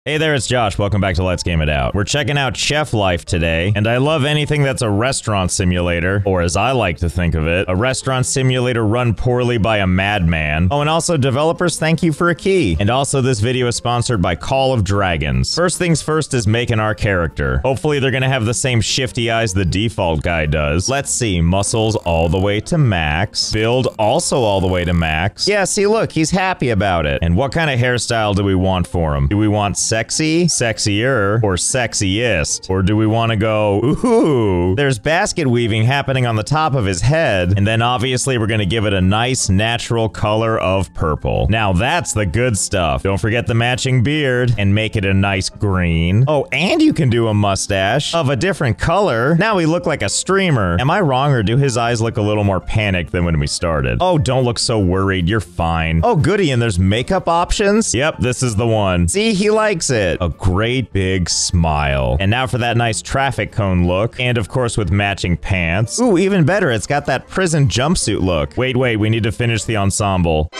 Hey there, it's Josh. Welcome back to Let's Game It Out. We're checking out Chef Life today, and I love anything that's a restaurant simulator, or as I like to think of it, a restaurant simulator run poorly by a madman. Oh, and also, developers, thank you for a key. And also, this video is sponsored by Call of Dragons. First things first is making our character. Hopefully, they're gonna have the same shifty eyes the default guy does. Let's see, muscles all the way to max. Build also all the way to max. Yeah, see, look, he's happy about it. And what kind of hairstyle do we want for him? Do we want sexy, sexier, or sexiest? Or do we want to go, ooh, there's basket weaving happening on the top of his head, and then obviously we're going to give it a nice natural color of purple. Now that's the good stuff. Don't forget the matching beard, and make it a nice green. Oh, and you can do a mustache of a different color. Now we look like a streamer. Am I wrong, or do his eyes look a little more panicked than when we started? Oh, don't look so worried. You're fine. Oh, goody, and there's makeup options? Yep, this is the one. See, he likes it. A great big smile. And now for that nice traffic cone look. And of course with matching pants. Ooh, even better, it's got that prison jumpsuit look. Wait, we need to finish the ensemble.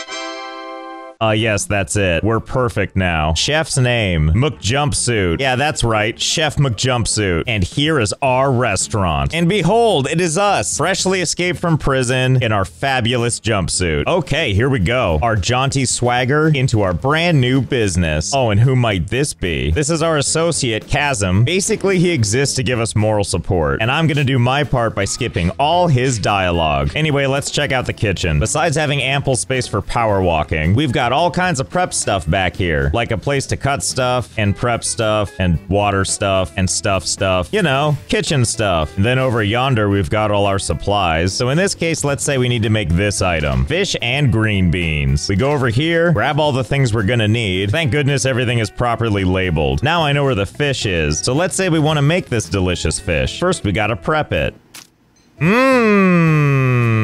Yes, that's it. We're perfect now. Chef's name, McJumpsuit. Yeah, that's right, Chef McJumpsuit. And here is our restaurant. And behold, it is us, freshly escaped from prison in our fabulous jumpsuit. Okay, here we go. Our jaunty swagger into our brand new business. Oh, and who might this be? This is our associate, Chasm. Basically, he exists to give us moral support. And I'm gonna do my part by skipping all his dialogue. Anyway, let's check out the kitchen. Besides having ample space for power walking, we've got all kinds of prep stuff back here, like a place to cut stuff and prep stuff and water stuff and stuff, you know, kitchen stuff. And then over yonder, we've got all our supplies. So in this case, let's say we need to make this item, fish and green beans. We go over here, grab all the things we're gonna need. Thank goodness everything is properly labeled. Now I know where the fish is. So let's say we want to make this delicious fish. First, we gotta prep it.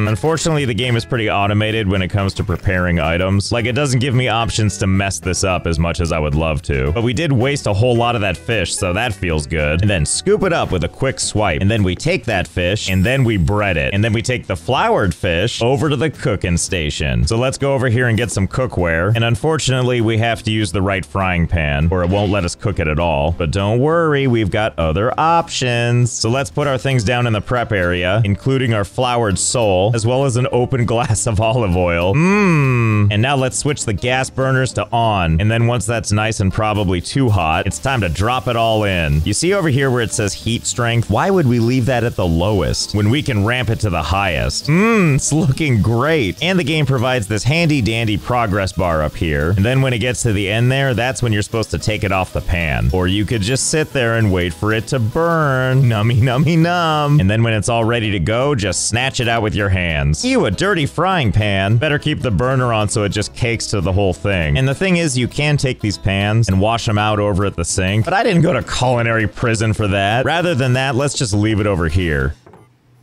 Unfortunately, the game is pretty automated when it comes to preparing items. Like, it doesn't give me options to mess this up as much as I would love to. But we did waste a whole lot of that fish, so that feels good. And then scoop it up with a quick swipe. And then we take that fish, and then we bread it. And then we take the floured fish over to the cooking station. So let's go over here and get some cookware. And unfortunately, we have to use the right frying pan, or it won't let us cook it at all. But don't worry, we've got other options. So let's put our things down in the prep area, including our floured sole, as well as an open glass of olive oil. And now let's switch the gas burners to on. And then once that's nice and probably too hot, it's time to drop it all in. You see over here where it says heat strength? Why would we leave that at the lowest when we can ramp it to the highest? It's looking great. And the game provides this handy dandy progress bar up here. And then when it gets to the end there, that's when you're supposed to take it off the pan. Or you could just sit there and wait for it to burn. Nummy, nummy, num. And then when it's all ready to go, just snatch it out with your hands. Ew, a dirty frying pan. Better keep the burner on so it just cakes to the whole thing. And the thing is, you can take these pans and wash them out over at the sink, but I didn't go to culinary prison for that. Rather than that, let's just leave it over here.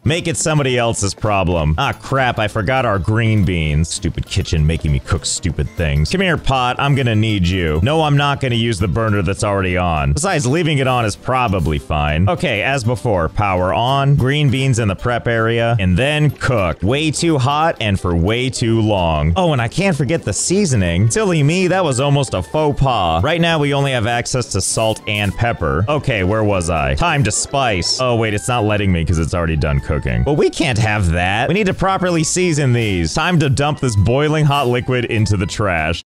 Make it somebody else's problem. Ah, crap, I forgot our green beans. Stupid kitchen making me cook stupid things. Come here, pot, I'm gonna need you. No, I'm not gonna use the burner that's already on. Besides, leaving it on is probably fine. Okay, as before, power on, green beans in the prep area, and then cook. Way too hot and for way too long. Oh, and I can't forget the seasoning. Silly me, that was almost a faux pas. Right now, we only have access to salt and pepper. Okay, where was I? Time to spice. Oh, wait, it's not letting me because it's already done cooking. Well, we can't have that. We need to properly season these. Time to dump this boiling hot liquid into the trash.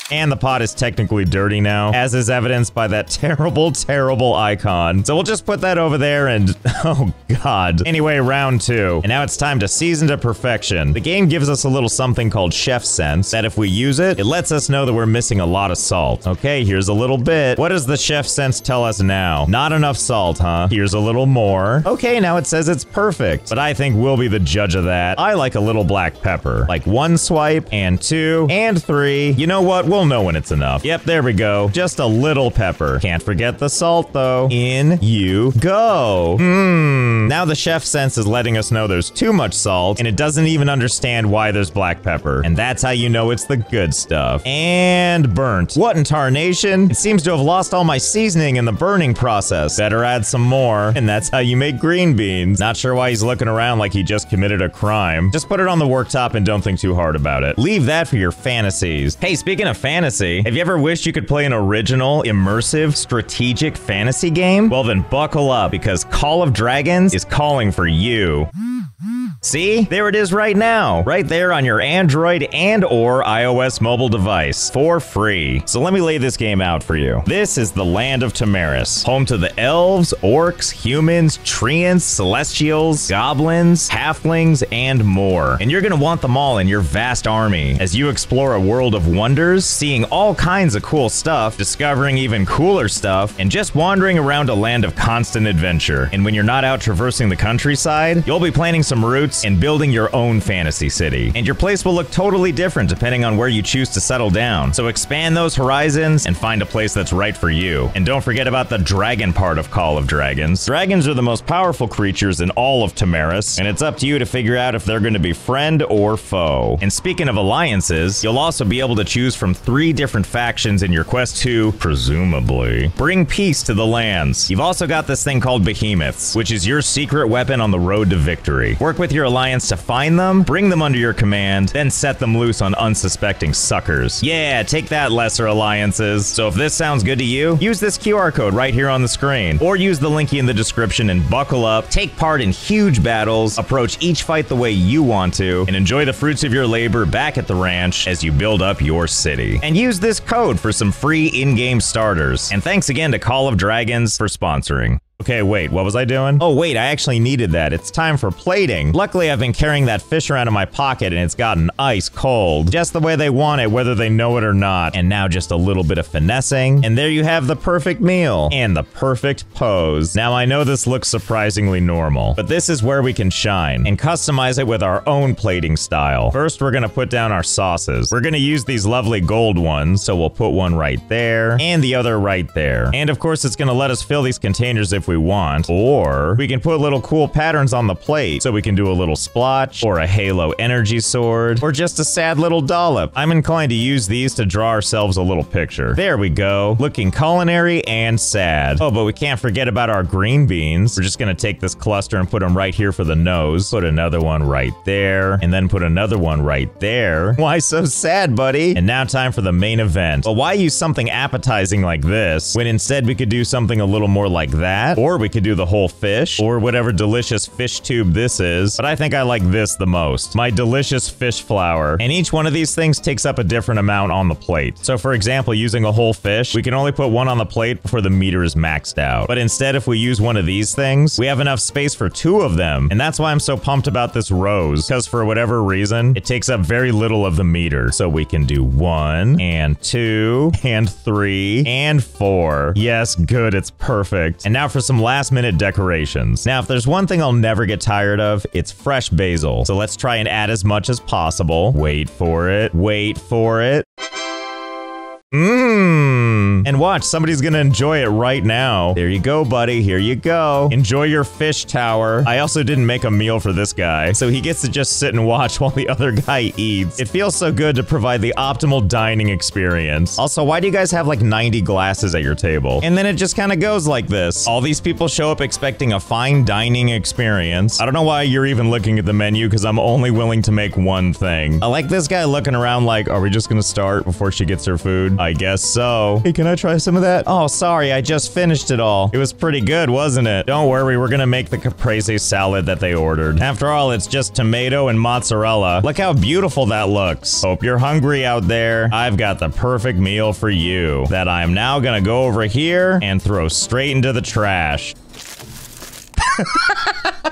And the pot is technically dirty now, as is evidenced by that terrible, terrible icon. So we'll just put that over there and... oh, God. Anyway, round 2. And now it's time to season to perfection. The game gives us a little something called Chef Sense, that if we use it, it lets us know that we're missing a lot of salt. Okay, here's a little bit. What does the Chef Sense tell us now? Not enough salt, huh? Here's a little more. Okay, now it says it's perfect. But I think we'll be the judge of that. I like a little black pepper. Like 1 swipe, and 2, and 3. You know what? We'll know when it's enough. Yep, there we go. Just a little pepper. Can't forget the salt, though. In you go. Now the Chef Sense is letting us know there's too much salt, and it doesn't even understand why there's black pepper. And that's how you know it's the good stuff. And burnt. What in tarnation? It seems to have lost all my seasoning in the burning process. Better add some more. And that's how you make green beans. Not sure why he's looking around like he just committed a crime. Just put it on the worktop and don't think too hard about it. Leave that for your fantasies. Hey, speaking of fantasy. Have you ever wished you could play an original, immersive, strategic fantasy game? Well then buckle up, because Call of Dragons is calling for you. See? There it is right now. Right there on your Android and/or iOS mobile device. For free. So let me lay this game out for you. This is the land of Tamaris. Home to the elves, orcs, humans, treants, celestials, goblins, halflings, and more. And you're gonna want them all in your vast army as you explore a world of wonders, seeing all kinds of cool stuff, discovering even cooler stuff, and just wandering around a land of constant adventure. And when you're not out traversing the countryside, you'll be planting some roots and building your own fantasy city. And your place will look totally different depending on where you choose to settle down. So expand those horizons and find a place that's right for you. And don't forget about the dragon part of Call of Dragons. Dragons are the most powerful creatures in all of Tamaris, and it's up to you to figure out if they're going to be friend or foe. And speaking of alliances, you'll also be able to choose from 3 different factions in your quest to, presumably, bring peace to the lands. You've also got this thing called behemoths, which is your secret weapon on the road to victory. Work with your alliance to find them, bring them under your command, then set them loose on unsuspecting suckers. Yeah, take that, lesser alliances. So if this sounds good to you, use this QR code right here on the screen, or use the linky in the description and buckle up, take part in huge battles, approach each fight the way you want to, and enjoy the fruits of your labor back at the ranch as you build up your city. And use this code for some free in-game starters. And thanks again to Call of Dragons for sponsoring. Okay, wait, what was I doing? Oh, wait, I actually needed that. It's time for plating. Luckily, I've been carrying that fish around in my pocket and it's gotten ice cold. Just the way they want it, whether they know it or not. And now just a little bit of finessing. And there you have the perfect meal. And the perfect pose. Now, I know this looks surprisingly normal, but this is where we can shine and customize it with our own plating style. First, we're gonna put down our sauces. We're gonna use these lovely gold ones, so we'll put one right there and the other right there. And of course, it's gonna let us fill these containers if we want, or we can put little cool patterns on the plate, so we can do a little splotch, or a halo energy sword, or just a sad little dollop. I'm inclined to use these to draw ourselves a little picture. There we go, looking culinary and sad. Oh, but we can't forget about our green beans. We're just gonna take this cluster and put them right here for the nose, put another one right there, and then put another one right there. Why so sad, buddy? And now time for the main event. But why use something appetizing like this, when instead we could do something a little more like that? Or we could do the whole fish, or whatever delicious fish tube this is, but I think I like this the most. My delicious fish flour. And each one of these things takes up a different amount on the plate. So for example, using a whole fish, we can only put one on the plate before the meter is maxed out. But instead, if we use one of these things, we have enough space for 2 of them. And that's why I'm so pumped about this rose, because for whatever reason, it takes up very little of the meter. So we can do 1, and 2, and 3, and 4. Yes, good, it's perfect. And now for some last minute decorations. Now, if there's one thing I'll never get tired of, it's fresh basil. So let's try and add as much as possible. Wait for it. Wait for it. And watch, somebody's gonna enjoy it right now. There you go, buddy. Here you go. Enjoy your fish tower. I also didn't make a meal for this guy, so he gets to just sit and watch while the other guy eats. It feels so good to provide the optimal dining experience. Also, why do you guys have like 90 glasses at your table? And then it just kind of goes like this. All these people show up expecting a fine dining experience. I don't know why you're even looking at the menu, because I'm only willing to make one thing. I like this guy looking around like, are we just gonna start before she gets her food? I guess so. Hey, can I try some of that? Oh, sorry, I just finished it all. It was pretty good, wasn't it? Don't worry, we're gonna make the caprese salad that they ordered. After all, it's just tomato and mozzarella. Look how beautiful that looks. Hope you're hungry out there. I've got the perfect meal for you that I'm now gonna go over here and throw straight into the trash.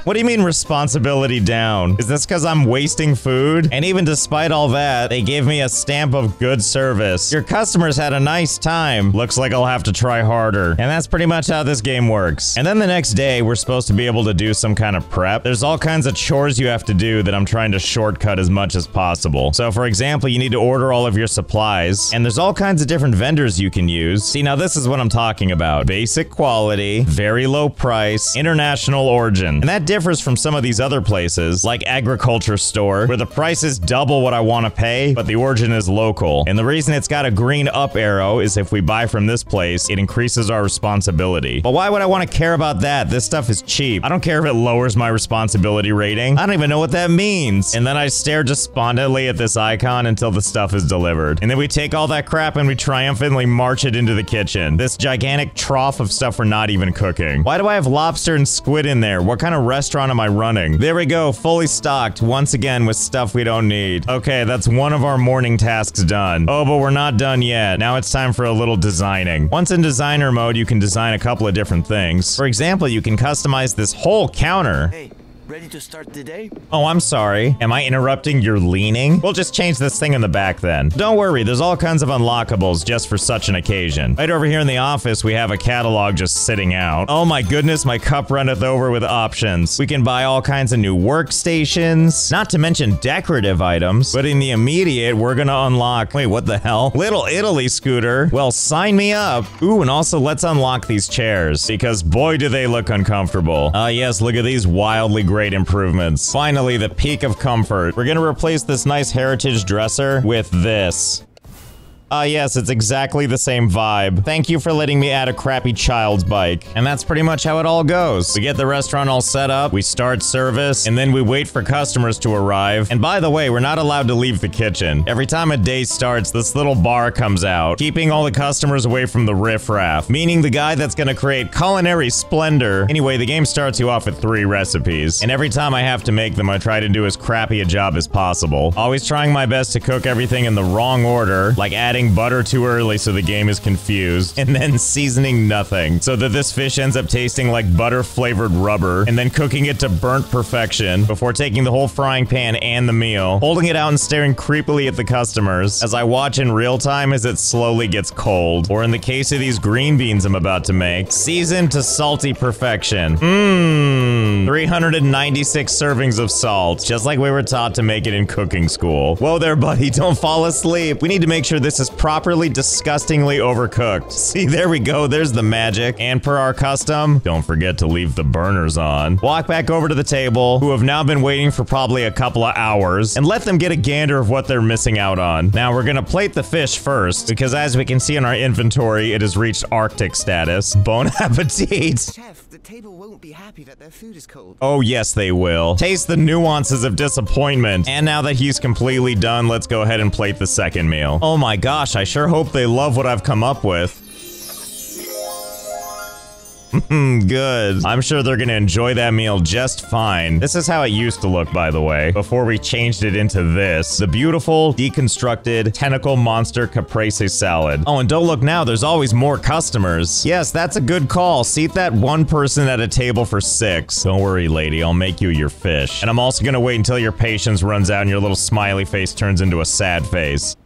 What do you mean responsibility down? Is this because I'm wasting food? And even despite all that, they gave me a stamp of good service. Your customers had a nice time. Looks like I'll have to try harder. And that's pretty much how this game works. And then the next day, we're supposed to be able to do some kind of prep. There's all kinds of chores you have to do that I'm trying to shortcut as much as possible. So for example, you need to order all of your supplies. And there's all kinds of different vendors you can use. See, now this is what I'm talking about. Basic quality, very low price, international origin. And that differs from some of these other places, like agriculture store, where the price is double what I want to pay, but the origin is local. And the reason it's got a green up arrow is if we buy from this place, it increases our responsibility. But why would I want to care about that? This stuff is cheap. I don't care if it lowers my responsibility rating. I don't even know what that means. And then I stare despondently at this icon until the stuff is delivered. And then we take all that crap and we triumphantly march it into the kitchen. This gigantic trough of stuff we're not even cooking. Why do I have lobster and squid in there? What kind of restaurant am I running? There we go, fully stocked, once again with stuff we don't need. Okay, that's one of our morning tasks done. Oh, but we're not done yet. Now it's time for a little designing. Once in designer mode, you can design a couple of different things. For example, you can customize this whole counter. Hey, ready to start the day? Oh, I'm sorry. Am I interrupting your leaning? We'll just change this thing in the back then. Don't worry, there's all kinds of unlockables just for such an occasion. Right over here in the office, we have a catalog just sitting out. Oh my goodness, my cup runneth over with options. We can buy all kinds of new workstations, not to mention decorative items. But in the immediate, we're gonna unlock... Wait, what the hell? Little Italy scooter? Well, sign me up. Ooh, and also let's unlock these chairs, because boy, do they look uncomfortable. Yes, look at these wildly great improvements. Finally, the peak of comfort. We're gonna replace this nice heritage dresser with this. Yes, it's exactly the same vibe. Thank you for letting me add a crappy child's bike. And that's pretty much how it all goes. We get the restaurant all set up, we start service, and then we wait for customers to arrive. And by the way, we're not allowed to leave the kitchen. Every time a day starts, this little bar comes out, keeping all the customers away from the riffraff, meaning the guy that's gonna create culinary splendor. Anyway, the game starts you off with 3 recipes, and every time I have to make them, I try to do as crappy a job as possible. Always trying my best to cook everything in the wrong order, like adding butter too early so the game is confused, and then seasoning nothing, so that this fish ends up tasting like butter-flavored rubber, and then cooking it to burnt perfection before taking the whole frying pan and the meal, holding it out and staring creepily at the customers as I watch in real time as it slowly gets cold, or in the case of these green beans I'm about to make, seasoned to salty perfection. 396 servings of salt, just like we were taught to make it in cooking school. Whoa there, buddy, don't fall asleep. We need to make sure this is properly disgustingly overcooked. See, there we go, there's the magic. And per our custom, don't forget to leave the burners on. Walk back over to the table, who have now been waiting for probably a couple of hours, and let them get a gander of what they're missing out on. Now we're gonna plate the fish first, because as we can see in our inventory, it has reached Arctic status. Bon appetit! Chef, the table won't be happy that their food is cold. Oh yes, they will. Taste the nuances of disappointment. And now that he's completely done, let's go ahead and plate the second meal. Oh my gosh, I sure hope they love what I've come up with. Good. I'm sure they're gonna enjoy that meal just fine. This is how it used to look, by the way, before we changed it into this. The beautiful, deconstructed, tentacle monster caprese salad. Oh, and don't look now, there's always more customers. Yes, that's a good call. Seat that one person at a table for 6. Don't worry, lady, I'll make you your fish. And I'm also gonna wait until your patience runs out and your little smiley face turns into a sad face.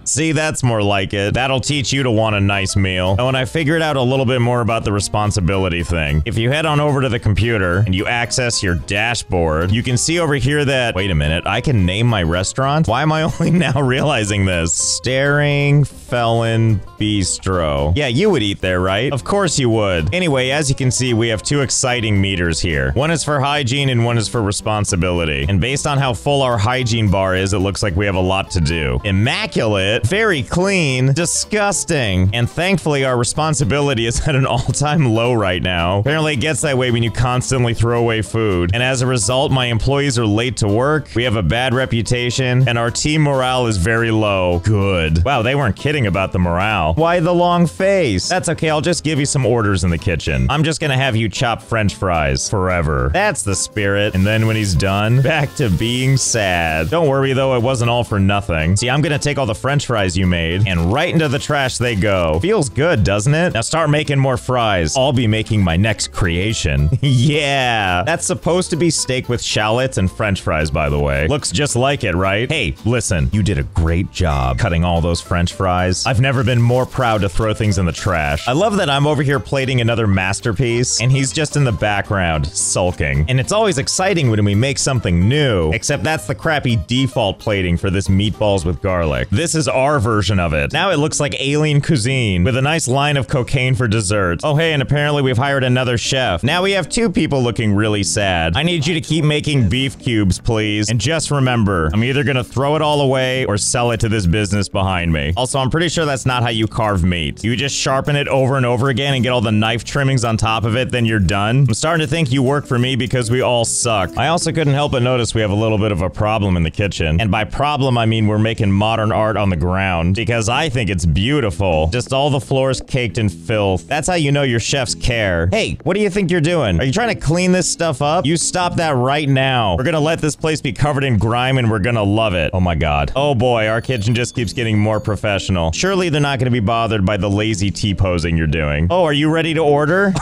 See, that's more like it. That'll teach you to want a nice meal. Oh, and I figured out a little bit more about the responsibility thing. If you head on over to the computer and you access your dashboard, you can see over here that, wait a minute, I can name my restaurant? Why am I only now realizing this? Staring Felon Bistro. Yeah, you would eat there, right? Of course you would. Anyway, as you can see, we have 2 exciting meters here. One is for hygiene and one is for responsibility. And based on how full our hygiene bar is, it looks like we have a lot to do. Immaculate, very clean, disgusting. And thankfully, our responsibility is at an all-time low right now. Apparently, it gets that way when you constantly throw away food. And as a result, my employees are late to work, we have a bad reputation, and our team morale is very low. Good. Wow, they weren't kidding about the morale. Why the long face? That's okay, I'll just give you some orders in the kitchen. I'm just gonna have you chop French fries forever. That's the spirit. And then when he's done, back to being sad. Don't worry though, it wasn't all for nothing. See, I'm gonna take all the French fries you made, and right into the trash they go. Feels good, doesn't it? Now start making more fries. I'll be making my next creation. Yeah! That's supposed to be steak with shallots and French fries, by the way. Looks just like it, right? Hey, listen, you did a great job cutting all those French fries. I've never been more proud to throw things in the trash. I love that I'm over here plating another masterpiece, and he's just in the background, sulking. And it's always exciting when we make something new, except that's the crappy default plating for this meatballs with garlic. This is our version of it. Now it looks like alien cuisine with a nice line of cocaine for dessert. Oh, hey, and apparently we've hired another chef. Now we have 2 people looking really sad. I need you to keep making beef cubes, please. And just remember, I'm either gonna throw it all away or sell it to this business behind me. Also, I'm pretty sure that's not how you carve meat. You just sharpen it over and over again and get all the knife trimmings on top of it, then you're done. I'm starting to think you work for me because we all suck. I also couldn't help but notice we have a little bit of a problem in the kitchen. And by problem, I mean we're making modern art on the ground because I think it's beautiful. Just all the floors caked in filth. That's how you know your chefs care. Hey, what do you think you're doing? Are you trying to clean this stuff up? You stop that right now. We're gonna let this place be covered in grime and we're gonna love it. Oh my god. Oh boy, our kitchen just keeps getting more professional. Surely they're not gonna be bothered by the lazy T-posing you're doing. Oh, are you ready to order?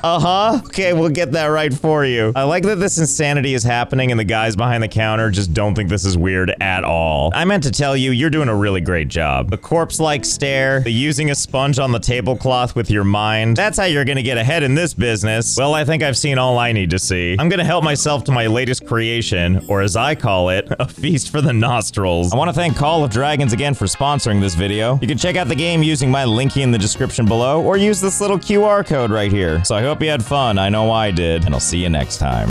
Uh-huh. Okay, we'll get that right for you. I like that this insanity is happening and the guys behind the counter just don't think this is weird at all. I meant to tell you, you're doing a really great job. The corpse-like stare, the using a sponge on the tablecloth with your mind. That's how you're gonna get ahead in this business. Well, I think I've seen all I need to see. I'm gonna help myself to my latest creation, or as I call it, a feast for the nostrils. I want to thank Call of Dragons again for sponsoring this video. You can check out the game using my linky in the description below, or use this little QR code right here. So I hope you had fun. I know I did, and I'll see you next time.